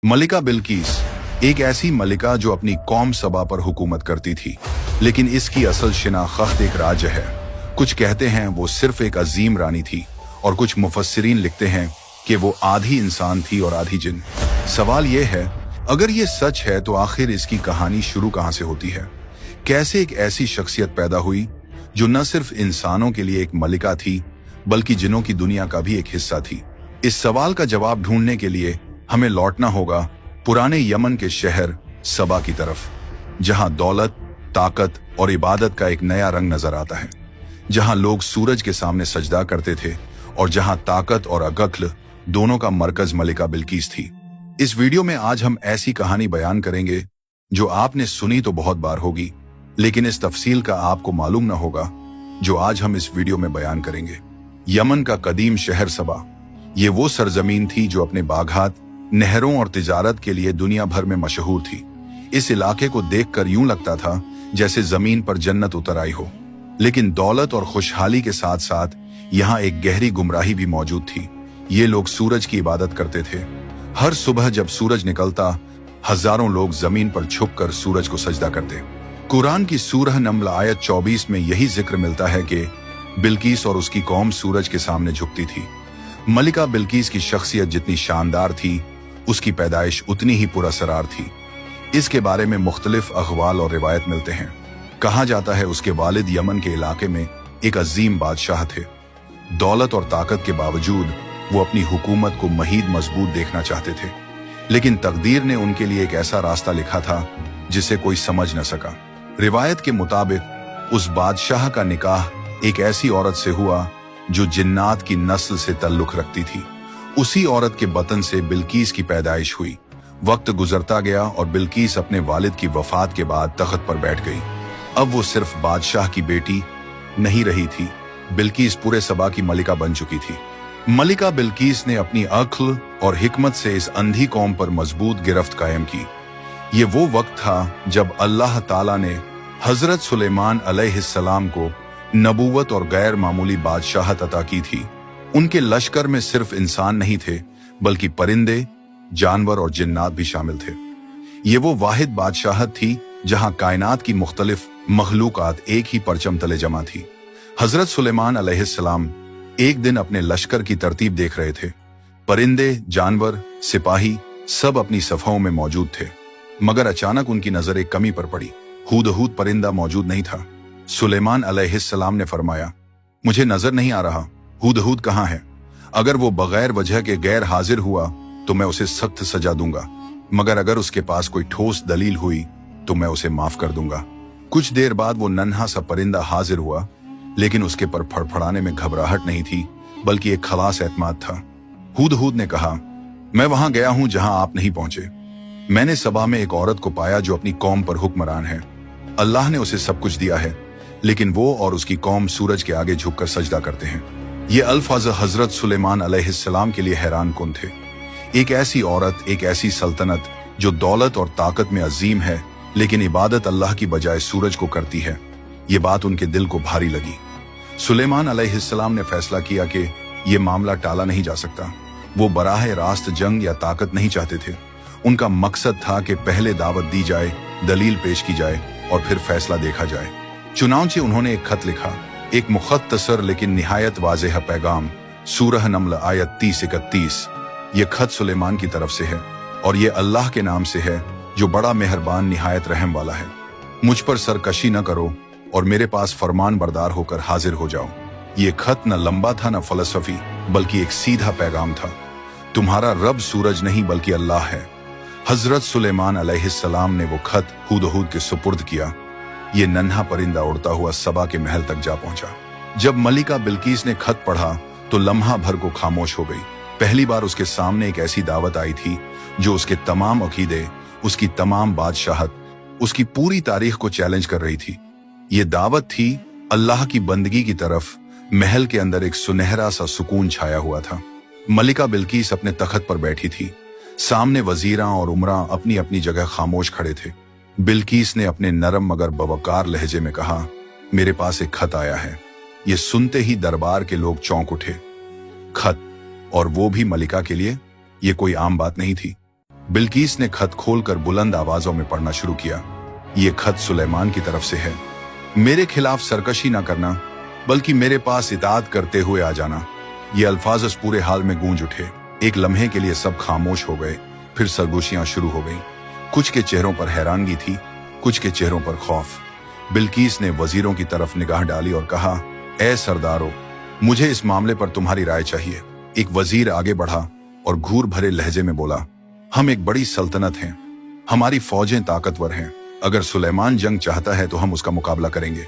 मलिका बिल्किस एक ऐसी मलिका जो अपनी कौम सबा पर हुकूमत करती थी, लेकिन इसकी असल शिनाख्त एक राज्य है। कुछ कहते हैं वो सिर्फ एक अजीम रानी थी और कुछ मुफस्सिरीन लिखते हैं कि वो आधी इंसान थी और आधी जिन। सवाल ये है, अगर ये सच है तो आखिर इसकी कहानी शुरू कहां से होती है? कैसे एक ऐसी शख्सियत पैदा हुई जो न सिर्फ इंसानों के लिए एक मलिका थी बल्कि जिनों की दुनिया का भी एक हिस्सा थी? इस सवाल का जवाब ढूंढने के लिए हमें लौटना होगा पुराने यमन के शहर सबा की तरफ, जहां दौलत, ताकत और इबादत का एक नया रंग नजर आता है, जहां लोग सूरज के सामने सजदा करते थे और जहां ताकत और अकल दोनों का मरकज मलिका बिल्किस थी। इस वीडियो में आज हम ऐसी कहानी बयान करेंगे जो आपने सुनी तो बहुत बार होगी, लेकिन इस तफसील का आपको मालूम न होगा जो आज हम इस वीडियो में बयान करेंगे। यमन का कदीम शहर सबा, ये वो सरजमीन थी जो अपने बागात, नहरों और तिजारत के लिए दुनिया भर में मशहूर थी। इस इलाके को देखकर यूं लगता था जैसे जमीन पर जन्नत उतर आई हो, लेकिन दौलत और खुशहाली के साथ साथ यहाँ एक गहरी गुमराही भी मौजूद थी। ये लोग सूरज की इबादत करते थे। हर सुबह जब सूरज निकलता, हजारों लोग जमीन पर छुपकर सूरज को सजदा करते। कुरान की सूरह नम्ल आयत 24 में यही जिक्र मिलता है कि बिल्किस और उसकी कौम सूरज के सामने झुकती थी। मलिका बिल्किस की शख्सियत जितनी शानदार थी, उसकी पैदाइश उतनी ही पुरअसरार थी। इसके बारे में मुख्तलिफ अखवाल और रिवायत मिलते हैं। कहा जाता है उसके वालिद यमन के इलाके में एक अजीम बादशाह थे। दौलत और ताकत के बावजूद वो अपनी हुकूमत को महीद मजबूत देखना चाहते थे, लेकिन तकदीर ने उनके लिए एक ऐसा रास्ता लिखा था जिसे कोई समझ न सका। रिवायत के मुताबिक उस बादशाह का निकाह एक ऐसी औरत से हुआ जो जिन्नात की नस्ल से ताल्लुक रखती थी। उसी औरत के बतन से बिल्किस की पैदाइश हुई। वक्त गुजरता गया और बिल्किस अपने वालिद की वफात के बाद तख्त पर बैठ गई। अब वो सिर्फ बादशाह की बेटी नहीं रही थी, बिल्किस पूरे सबा की मलिका बन चुकी थी। मलिका बिल्किस ने अपनी अक्ल और हिकमत से इस अंधी कौम पर मजबूत गिरफ्त कायम की। ये वो वक्त था जब अल्लाह ताला ने हजरत सुलेमान अलैहिस्सलाम को नबूवत और गैर मामूली बादशाहत अता की थी। उनके लश्कर में सिर्फ इंसान नहीं थे बल्कि परिंदे, जानवर और जिन्नात भी शामिल थे। ये वो वाहिद बादशाहत थी जहां कायनात की मुख्तलिफ मखलूकात एक ही परचम तले जमा थी। हजरत सुलेमान अलैहिस्सलाम एक दिन अपने लश्कर की तरतीब देख रहे थे। परिंदे, जानवर, सिपाही सब अपनी सफाओं में मौजूद थे, मगर अचानक उनकी नजर एक कमी पर पड़ी। हुदहुद परिंदा मौजूद नहीं था। सुलेमान अलैहिस्सलाम ने फरमाया, मुझे नजर नहीं आ रहा, हुदहुद कहाँ है? अगर वो बगैर वजह के गैर हाजिर हुआ तो मैं उसे सख्त सजा दूंगा, मगर अगर उसके पास कोई ठोस दलील हुई तो मैं उसे माफ कर दूंगा। कुछ देर बाद वो नन्हा सा परिंदा हाजिर हुआ, लेकिन उसके पर फड़फड़ाने में घबराहट नहीं थी बल्कि एक खलास एतमाद था। हुदहुद ने कहा, मैं वहां गया हूं जहां आप नहीं पहुंचे। मैंने सबा में एक औरत को पाया जो अपनी कौम पर हुक्मरान है। अल्लाह ने उसे सब कुछ दिया है, लेकिन वो और उसकी कौम सूरज के आगे झुककर सजदा करते हैं। ये अल्फाज हजरत सुलेमान अलैहिस्सलाम के लिए हैरान कुन थे। एक ऐसी औरत, एक ऐसी सल्तनत जो दौलत और ताकत में अजीम है, लेकिन इबादत अल्लाह की बजाय सूरज को करती है। ये बात उनके दिल को भारी लगी। सुलेमान अलैहिस्सलाम ने फैसला किया कि ये मामला टाला नहीं जा सकता। वो बराह रास्त जंग या ताकत नहीं चाहते थे। उनका मकसद था कि पहले दावत दी जाए, दलील पेश की जाए और फिर फैसला देखा जाए। चुनांचे उन्होंने एक खत लिखा, एक मुख्तसर लेकिन निहायत वाज़ेह पैगाम। सूरह नम्ल आयत 30-31। ये खत सुलेमान की तरफ से है और ये अल्लाह के नाम से है जो बड़ा मेहरबान निहायत रहम वाला है। मुझ पर सरकशी न करो और मेरे पास फरमान बरदार होकर हाजिर हो जाओ। ये खत न लंबा था न फलसफी, बल्कि एक सीधा पैगाम था। तुम्हारा रब सूरज नहीं बल्कि अल्लाह है। हजरत सुलेमान अलैहिस्सलाम ने वो खत हुदहुद के सुपुर्द किया। ये नन्हा परिंदा उड़ता हुआ सबा के महल तक जा पहुंचा। जब मलिका बिल्किस ने खत पढ़ा तो लम्हा भर को खामोश हो गई। पहली बार उसके सामने एक ऐसी दावत आई थी जो उसके तमाम अकीदे, उसकी तमाम बादशाहत, उसकी पूरी तारीख को चैलेंज कर रही थी। ये दावत थी अल्लाह की बंदगी की तरफ। महल के अंदर एक सुनहरा सा सुकून छाया हुआ था। मलिका बिल्किस अपने तख्त पर बैठी थी। सामने वजीरां और उमरा अपनी अपनी जगह खामोश खड़े थे। बिल्किस ने अपने नरम मगर बवकार लहजे में कहा, मेरे पास एक खत आया है। ये सुनते ही दरबार के लोग चौंक उठे। खत, और वो भी मलिका के लिए? ये कोई आम बात नहीं थी। बिल्कीस ने खत खोलकर बुलंद आवाजों में पढ़ना शुरू किया। ये खत सुलेमान की तरफ से है। मेरे खिलाफ सरकशी ना करना, बल्कि मेरे पास इताअत करते हुए आ जाना। ये अल्फाज उस पूरे हाल में गूंज उठे। एक लम्हे के लिए सब खामोश हो गए, फिर सरगोशियां शुरू हो गईं। कुछ के चेहरों पर हैरानगी थी, कुछ के चेहरों पर खौफ। बिल्कीस ने वजीरों की तरफ निगाह डाली और कहा, ए सरदारों, मुझे इस मामले पर तुम्हारी राय चाहिए। एक वजीर आगे बढ़ा और घूर भरे लहजे में बोला, हम एक बड़ी सल्तनत हैं, हमारी फौजें ताकतवर हैं। अगर सुलेमान जंग चाहता है तो हम उसका मुकाबला करेंगे।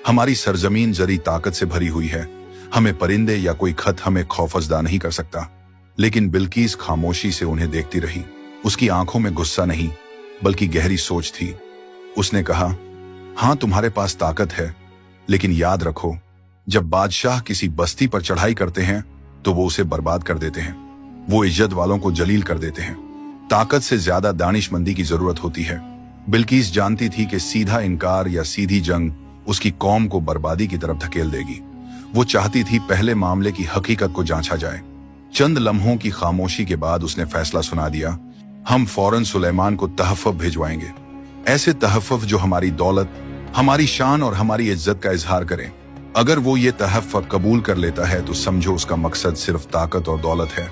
हमारी सरजमीन जरी ताकत से भरी हुई है, हमें परिंदे या कोई खत हमें खौफजदा नहीं कर सकता। लेकिन बिल्कीस खामोशी से उन्हें देखती रही। उसकी आंखों में गुस्सा नहीं, बल्कि गहरी सोच थी। उसने कहा, हाँ, तुम्हारे पास ताकत है, लेकिन याद रखो, जब बादशाह किसी बस्ती पर चढ़ाई करते हैं तो वो उसे बर्बाद कर देते हैं। वो इज्जत वालों को जलील कर देते हैं। ताकत से ज्यादा दानिशमंदी की जरूरत होती है। बिल्कीस जानती थी कि सीधा इनकार या सीधी जंग उसकी कौम को बर्बादी की तरफ धकेल देगी। वो चाहती थी पहले मामले की हकीकत को जांचा जाए। चंद लम्हों की खामोशी के बाद उसने फैसला सुना दिया, हम फौरन सुलेमान को तहफ़्फ़ुज़ भिजवाएंगे। ऐसे तहफ़्फ़ुज़ जो हमारी दौलत, हमारी शान और हमारी इज्जत का इजहार करें। अगर वो ये तहफ़्फ़ुज़ कबूल कर लेता है तो समझो उसका मकसद सिर्फ ताकत और दौलत है,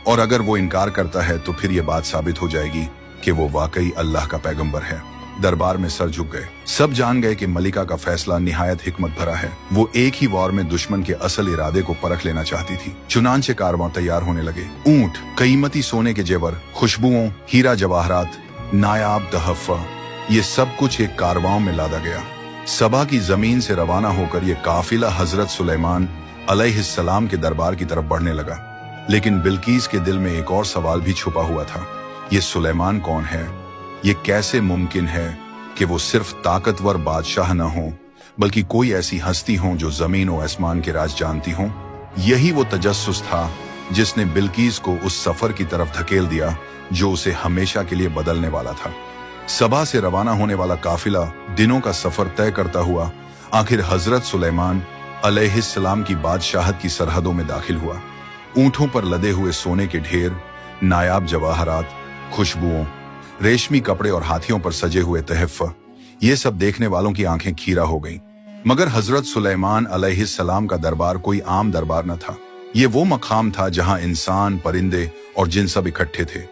और अगर वो इनकार करता है तो फिर ये बात साबित हो जाएगी कि वो वाकई अल्लाह का पैगंबर है। दरबार में सर झुक गए। सब जान गए कि मलिका का फैसला निहायत हिकमत भरा है। वो एक ही वार में दुश्मन के असल इरादे को परख लेना चाहती थी। चुनांचे कारवां तैयार होने लगे। ऊंट, कीमती सोने के जेवर, खुशबुओं, हीरा जवाहरात, नायाब तहफ़्फ़ुज़, ये सब कुछ एक कारवां में लादा गया। सबा की जमीन से रवाना होकर ये काफिला हजरत सुलेमान अलैहिस्सलाम के दरबार की तरफ बढ़ने लगा। लेकिन बिल्कीस के दिल में एक और सवाल भी छुपा हुआ था, ये सुलेमान कौन है? ये कैसे मुमकिन है कि वो सिर्फ ताकतवर बादशाह न हो, बल्कि कोई ऐसी हस्ती हो जो जमीन और आसमान के राज जानती हो? यही वो तजस्सुस था जिसने बिल्कीस को उस सफर की तरफ धकेल दिया जो उसे हमेशा के लिए बदलने वाला था। सबा से रवाना होने वाला काफिला दिनों का सफर तय करता हुआ आखिर हजरत सुलेमान अलैहिस्सलाम की बादशाहत की सरहदों में दाखिल हुआ। ऊंटों पर लदे हुए सोने के ढेर, नायाब जवाहरात, खुशबुओं, रेशमी कपड़े और हाथियों पर सजे हुए तहफ़्फ़ुज़, ये सब देखने वालों की आंखें खीरा हो गईं। मगर हजरत सुलेमान अलैहिस्सलाम का दरबार कोई आम दरबार न था। ये वो मकाम था जहां इंसान, परिंदे और जिन सब इकट्ठे थे।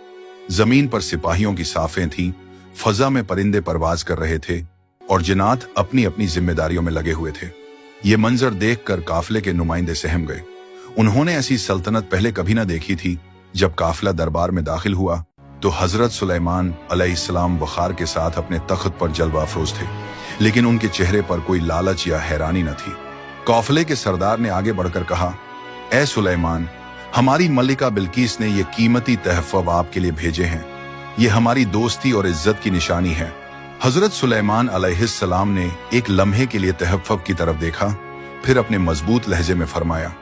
जमीन पर सिपाहियों की साफें थीं, फजा में परिंदे परवाज कर रहे थे और जिन्नात अपनी अपनी जिम्मेदारियों में लगे हुए थे। ये मंजर देखकर काफिले के नुमाइंदे सहम गए। उन्होंने ऐसी सल्तनत पहले कभी न देखी थी। जब काफिला दरबार में दाखिल हुआ तो हजरत सुलेमान अलैहिस्सलाम वखार के साथ अपने तख्त पर जलवा अफरोज थे, लेकिन उनके चेहरे पर कोई लालच या हैरानी न थी। काफिले के सरदार ने आगे बढ़कर कहा, ए सुलेमान, हमारी मलिका बिल्कीस ने ये कीमती तहफ़्फ़ुज़ आपके लिए भेजे हैं। ये हमारी दोस्ती और इज्जत की निशानी है। हजरत सुलेमान अलैहिस्सलाम ने एक लम्हे के लिए तहफ़्फ़ुज़ की तरफ देखा, फिर अपने मजबूत लहजे में फरमाया,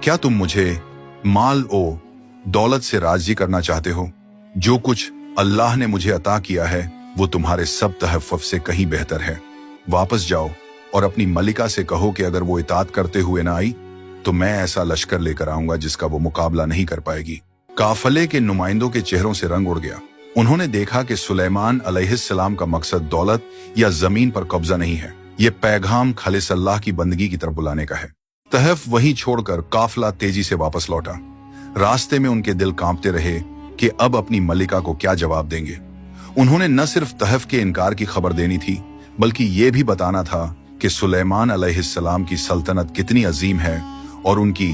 क्या तुम मुझे माल ओ दौलत से राजी करना चाहते हो? जो कुछ अल्लाह ने मुझे अता किया है वो तुम्हारे सब तहफ़्फ़ुज़ से कहीं बेहतर है। वापस जाओ और अपनी मलिका से कहो कि अगर वो इताअत करते हुए ना आई तो मैं ऐसा लश्कर लेकर आऊंगा जिसका वो मुकाबला नहीं कर पाएगी। काफिले के नुमाइंदों के चेहरों से रंग उड़ गया। उन्होंने देखा कि सुलेमान अलैहिस्सलाम का मकसद दौलत या जमीन पर कब्जा नहीं है। ये पैगाम खालिस अल्लाह की बंदगी की तरफ बुलाने का है। तहफ़्फ़ुज़ वहीं छोड़कर काफिला तेजी से वापस लौटा। रास्ते में उनके दिल कांपते रहे कि अब अपनी मलिका को क्या जवाब देंगे। उन्होंने न सिर्फ तहफ़्फ़ुज़ के इनकार की खबर देनी थी, बल्कि ये भी बताना था कि सुलेमान अलैहिस्सलाम की सल्तनत कितनी अजीम है और उनकी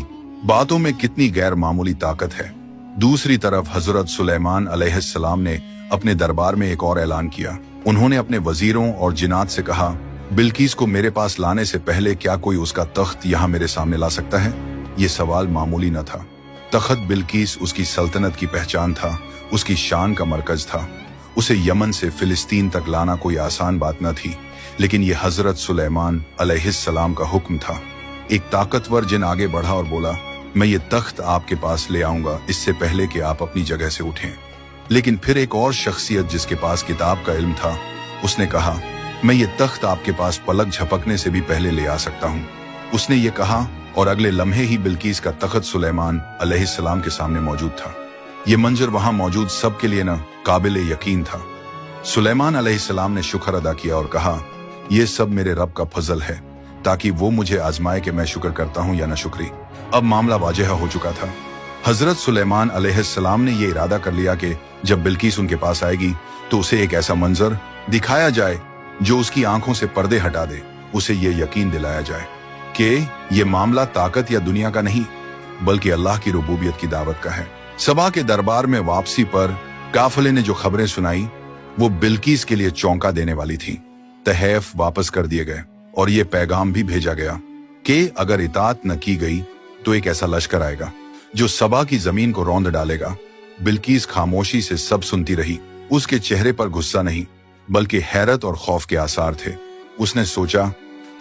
बातों में कितनी गैर मामूली ताकत है। दूसरी तरफ हजरत सुलेमान अलैहिस्सलाम ने अपने दरबार में एक और ऐलान किया। उन्होंने अपने वजीरों और जिनात से कहा, बिल्कीस को मेरे पास लाने से पहले क्या कोई उसका तख्त यहाँ मेरे सामने ला सकता है? ये सवाल मामूली न था। तख्त बिल्कीस उसकी सल्तनत की पहचान था, उसकी शान का मरकज था। उसे यमन से फिलिस्तीन तक लाना कोई आसान बात न थी, लेकिन ये हजरत सुलेमान अलैहिस्सलाम का हुक्म था। एक ताकतवर जिन आगे बढ़ा और बोला, मैं ये तख्त आपके पास ले आऊंगा इससे पहले कि आप अपनी जगह से उठें। लेकिन फिर एक और शख्सियत जिसके पास किताब का इल्म था, उसने कहा, मैं ये तख्त आपके पास पलक झपकने से भी पहले ले आ सकता हूँ। उसने ये कहा और अगले लम्हे ही बिल्कीस का तख्त सुलेमान अलैहिस्सलाम के सामने मौजूद था। ये मंजर वहां मौजूद सबके लिए न काबिल यकीन था। सुलेमान अलैहिस्सलाम ने शुक्र अदा किया और कहा, यह सब मेरे रब का फजल है, ताकि वो मुझे आजमाए कि मैं शुक्र करता हूं या न शुक्री। अब मामला वाजह हो चुका था। हजरत सुलेमान अलैहिस्सलाम ने यह इरादा कर लिया कि जब बिल्किस उनके पास आएगी तो उसे एक ऐसा मंजर दिखाया जाए जो उसकी आंखों से पर्दे हटा दे। उसे यह यकीन दिलाया जाए कि यह मामला ताकत या दुनिया का नहीं, बल्कि अल्लाह की रुबूबियत की दावत का है। सबा के दरबार में वापसी पर काफिले ने जो खबरें सुनाई वो बिल्किस के लिए चौंका देने वाली थी। तहैफ वापस कर दिए गए और ये पैगाम भी भेजा गया कि अगर इताअत न की गई तो एक ऐसा लश्कर आएगा जो सबा की जमीन को रौंद डालेगा। बिल्किस खामोशी से सब सुनती रही। उसके चेहरे पर गुस्सा नहीं बल्कि हैरत और खौफ के आसार थे। उसने सोचा,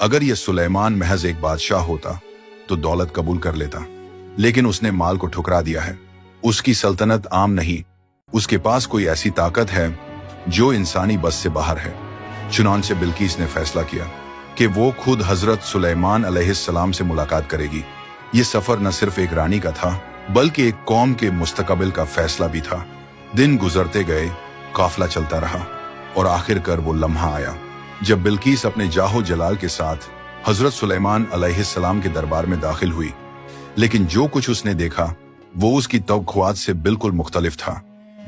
अगर यह सुलेमान महज एक बादशाह होता तो दौलत कबूल कर लेता, लेकिन उसने माल को ठुकरा दिया है। उसकी सल्तनत आम नहीं, उसके पास कोई ऐसी ताकत है जो इंसानी बस से बाहर है। चुनांचे बिल्किस ने फैसला किया कि वो खुद हजरत सुलेमान अलैहिस्सलाम से मुलाकात करेगी। ये सफर न सिर्फ एक रानी का था बल्कि एक कौम के मुस्तकबिल का फैसला भी था। दिन गुजरते गए, काफिला चलता रहा और आखिरकार वो लम्हा आया जब बिल्किस अपने जाहो जलाल के साथ हजरत सुलेमान अलैहिस्सलाम के दरबार में दाखिल हुई। लेकिन जो कुछ उसने देखा वो उसकी तवक्कुआत से बिल्कुल मुख्तलिफ था।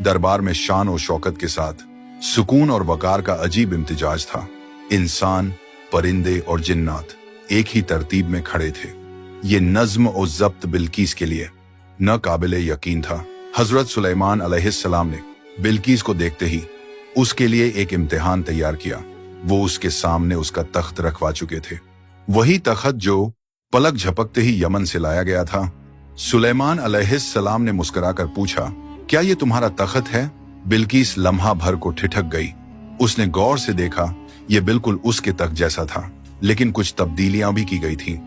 दरबार में शान और शौकत के साथ सुकून और वकार का अजीब इम्तिजाज था। इंसान, परिंदे और जिन्नात एक ही तरतीब में खड़े थे। ये नज्म और जब्त बिल्किस के लिए न काबिले यकीन था। हजरत सुलेमान अलैहिस्सलाम ने बिल्किस को देखते ही उसके लिए एक इम्तिहान तैयार किया। वो उसके सामने उसका तख्त रखवा चुके थे, वही तख्त जो पलक झपकते ही यमन से लाया गया था। सुलेमान अलैहिस्सलाम ने मुस्कुराकर पूछा, क्या ये तुम्हारा तख्त है? बिल्किस लम्हा भर को ठिठक गई। उसने गौर से देखा, यह बिल्कुल उसके तख्त जैसा था, लेकिन कुछ तब्दीलियां भी की गई थीं।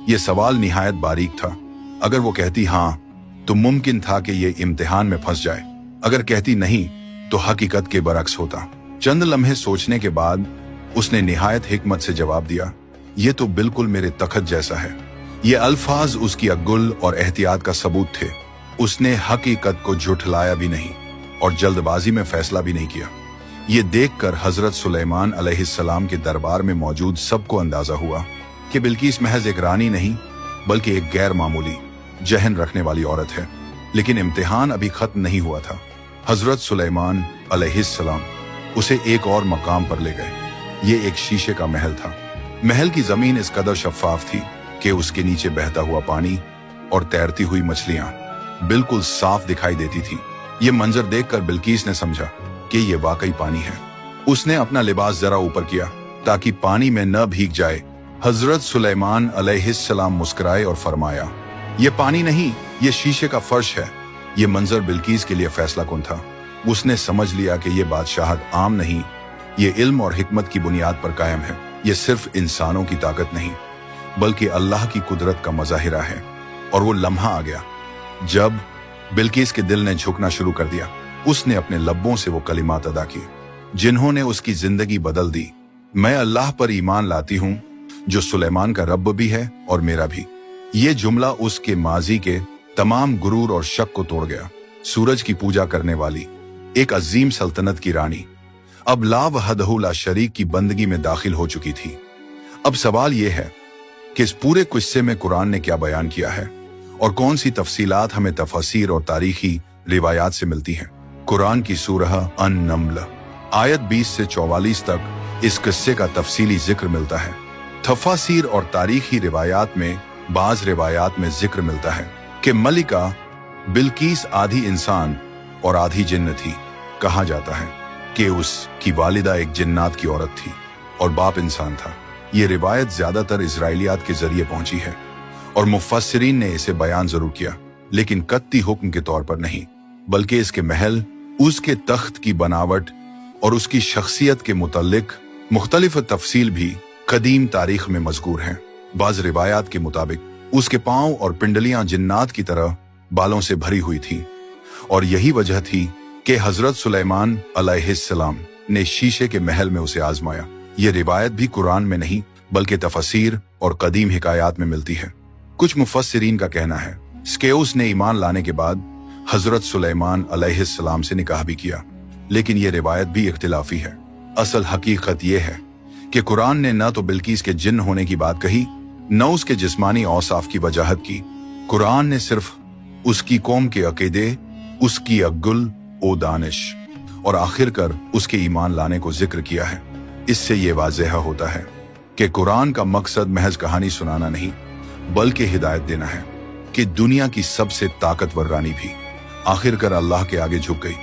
यह सवाल निहायत बारीक था। अगर वो कहती हाँ तो मुमकिन था कि ये इम्तिहान में फंस जाए, अगर कहती नहीं तो हकीकत के बरक्स होता। चंद लम्हे सोचने के बाद उसने निहायत हिकमत से जवाब दिया, ये तो बिल्कुल मेरे तख्त जैसा है। ये अल्फाज उसकी अक्ल और एहतियात का सबूत थे। उसने हकीकत को झुठलाया भी नहीं और जल्दबाजी में फैसला भी नहीं किया। ये देखकर हजरत सुलेमान अलैहिस्सलाम के दरबार में मौजूद सबको अंदाजा हुआ कि बिल्किस महज एक रानी नहीं बल्कि एक गैर मामूली जहन रखने वाली औरत है। लेकिन इम्तिहान अभी खत्म नहीं हुआ था। हजरत सुलेमान अलैहिस्सलाम उसे एक और मकाम पर ले गए। ये एक शीशे का महल था। महल की जमीन इस कदर शफाफ थी कि उसके नीचे बहता हुआ पानी और तैरती हुई मछलियां बिल्कुल साफ दिखाई देती थी। ये मंजर देखकर बिल्किस ने समझा कि ये वाकई पानी है। उसने अपना लिबास जरा ऊपर किया ताकि पानी में न भीग जाए। हजरत सुलेमान अलैहिस्सलाम मुस्कुराए और फरमाया, ये पानी नहीं, ये शीशे का फर्श है। ये मंजर बिल्किस के लिए फैसला कुन था। उसने समझ लिया कि ये बादशाहत आम नहीं, ये इल्म और हिकमत की बुनियाद पर कायम है। ये सिर्फ इंसानों की ताकत नहीं बल्कि अल्लाह की कुदरत का मजाहिरा है। और वो लम्हा आ गया जब बिल्किस के दिल ने झुकना शुरू कर दिया। उसने अपने लब्बों से वो कलिमात अदा किए जिन्होंने उसकी जिंदगी बदल दी। मैं अल्लाह पर ईमान लाती हूँ जो सुलेमान का रब भी है और मेरा भी। ये जुमला उसके माजी के तमाम गुरूर और शक को तोड़ गया। सूरज की पूजा करने वाली एक अजीम सल्तनत की रानी अब ला वहदहु ला शरीक की बंदगी में दाखिल हो चुकी थी। अब सवाल यह है कि इस पूरे किस्से में कुरान ने क्या बयान किया है और कौन सी तफसीलात हमें तफसीर और तारीखी रिवायात से मिलती हैं। कुरान की सूरह अन-नम्ल आयत 20 से 44 तक इस किस्से का तफसीली जिक्र मिलता है। तफसीर और तारीखी रिवायात में बाज रिवायात में जिक्र मिलता है कि मलिका बिल्किस आधी इंसान और आधी जिन्न थी। कहा जाता है कि उसकी वालिदा एक जिन्नात की औरत थी और बाप इंसान था। ये रिवायत ज्यादातर इजराइलियात के जरिए पहुंची है और मुफस्सिरीन ने इसे बयान जरूर किया, लेकिन कत्ती हुक्म के तौर पर नहीं, बल्कि इसके महल, उसके तख्त की बनावट और उसकी शख्सियत के मुतल्लिक मुख्तलिफ तफसील भी कदीम तारीख में मज़कूर हैं। बाज रिवायात के मुताबिक उसके पांव और पिंडलियां जिन्नात की तरह बालों से भरी हुई थी और यही वजह थी कि हजरत सुलेमान अलैहिस्सलाम ने शीशे के महल में उसे आजमाया। ये रिवायत भी कुरान में नहीं बल्कि तफसीर और कदीम हिकायात में मिलती है। कुछ मुफस्सिरीन का कहना है स्केउस ने ईमान लाने के बाद हजरत सुलेमान अलैहिस्सलाम से निकाह भी किया, लेकिन ये रिवायत भी इख्तिलाफी है। असल हकीकत ये है कि कुरान ने न तो बिल्कीस के जिन होने की बात कही, न उसके जिस्मानी औसाफ की वजाहत की। कुरान ने सिर्फ उसकी कौम के अकीदे, उसकी अक्ल ओ दानिश और आखिरकार उसके ईमान लाने को जिक्र किया है। इससे ये वाज़ेह होता है कि कुरान का मकसद महज कहानी सुनाना नहीं, बल्कि हिदायत देना है कि दुनिया की सबसे ताकतवर रानी भी आखिरकार अल्लाह के आगे झुक गई।